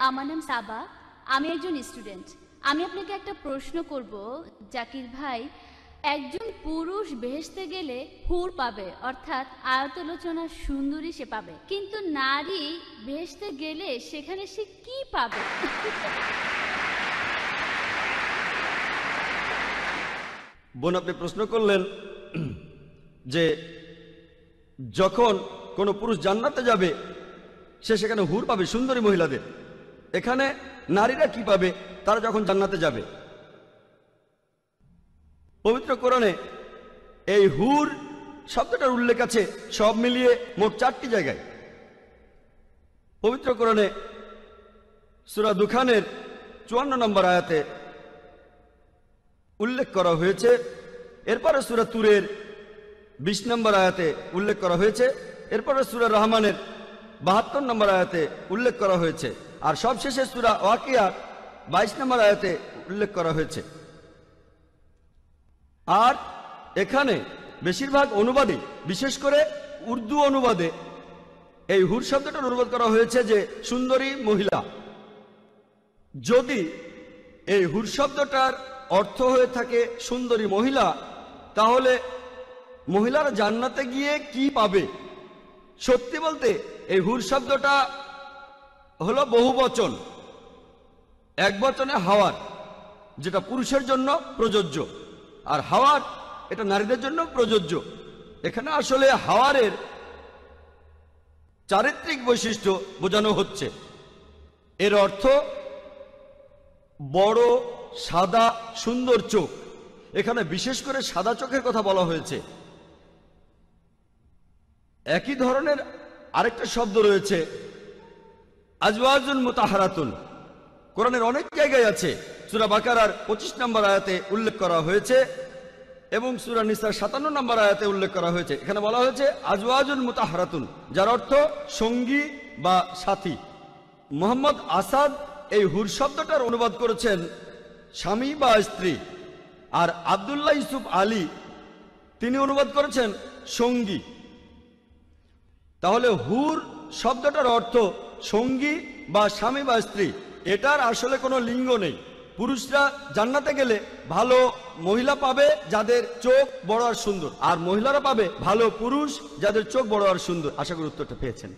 আমার নাম সাবা, আমি একজন স্টুডেন্ট। আমি আপনাকে একটা প্রশ্ন করব জাকির ভাই। একজন পুরুষ বেহেশতে গেলে হুর পাবে, অর্থাৎ আয়তলোচনা সুন্দরী সে পাবে, কিন্তু নারী বেহেশতে গেলে সেখানে সে কি পাবে? বোন, আপনি প্রশ্ন করলেন যে যখন কোনো পুরুষ জান্নাতে যাবে সে সেখানে হুর পাবে, সুন্দরী মহিলাদের। এখানে নারীরা কি পাবে তারা যখন জান্নাতে যাবে? পবিত্র কোরআনে এই হুর শব্দটার উল্লেখ আছে সব মিলিয়ে মোট 4টি জায়গায়। পবিত্র কোরআনে সূরা দুখানের 54 নম্বর আয়াতে উল্লেখ করা হয়েছে। এরপরে সূরা তুরের 20 নম্বর আয়াতে উল্লেখ করা হয়েছে। এরপরে সূরা রহমানের 72 নম্বর আয়াতে উল্লেখ করা হয়েছে। আর সবশেষে সূরা ওয়াকিয়ার 22 নম্বর আয়াতে উল্লেখ করা হয়েছে। আর এখানে বেশিরভাগ অনুবাদে, বিশেষ করে উর্দু অনুবাদে, এই হুর শব্দটার অনুবাদ করা হয়েছে যে সুন্দরী মহিলা। যদি এই হুর শব্দটার অর্থ হয়ে থাকে সুন্দরী মহিলা, তাহলে মহিলারা জান্নাতে গিয়ে কি পাবে? সত্যি বলতে এই হুর শব্দটা হলো বহুবচন, এক বচনে হাওয়ার, যেটা পুরুষের জন্য প্রযোজ্য, আর হাওয়ার এটা নারীদের জন্য প্রযোজ্য। এখানে আসলে হাওয়ারের চারিত্রিক বৈশিষ্ট্য বোঝানো হচ্ছে। এর অর্থ বড় সাদা সুন্দর চোখ। এখানে বিশেষ করে সাদা চোখের কথা বলা হয়েছে। একই ধরনের আরেকটা শব্দ রয়েছে আজওয়াজুন মুতাহারাতুন, কোরআনের অনেক জায়গায় আছে। সূরা বাকারার 25 নম্বর আয়াতে উল্লেখ করা হয়েছে এবং সূরা নিসার 57 নম্বর আয়াতে উল্লেখ করা হয়েছে। এখানে বলা হয়েছে আজওয়াজুন মুতাহারাতুন, যার অর্থ সঙ্গী বা সাথী। মোহাম্মদ আসাদ এই হুর শব্দটার অনুবাদ করেছেন স্বামী বা স্ত্রী, আর আব্দুল্লাহ ইউসুফ আলী তিনি অনুবাদ করেছেন সঙ্গী। তাহলে হুর শব্দটার অর্থ সঙ্গী বা স্বামী বা স্ত্রী। এটার আসলে কোনো লিঙ্গ নেই। পুরুষরা জান্নাতে গেলে ভালো মহিলা পাবে যাদের চোখ বড় আর সুন্দর, আর মহিলারা পাবে ভালো পুরুষ যাদের চোখ বড় আর সুন্দর। আশা করি উত্তরটা পেয়েছেন।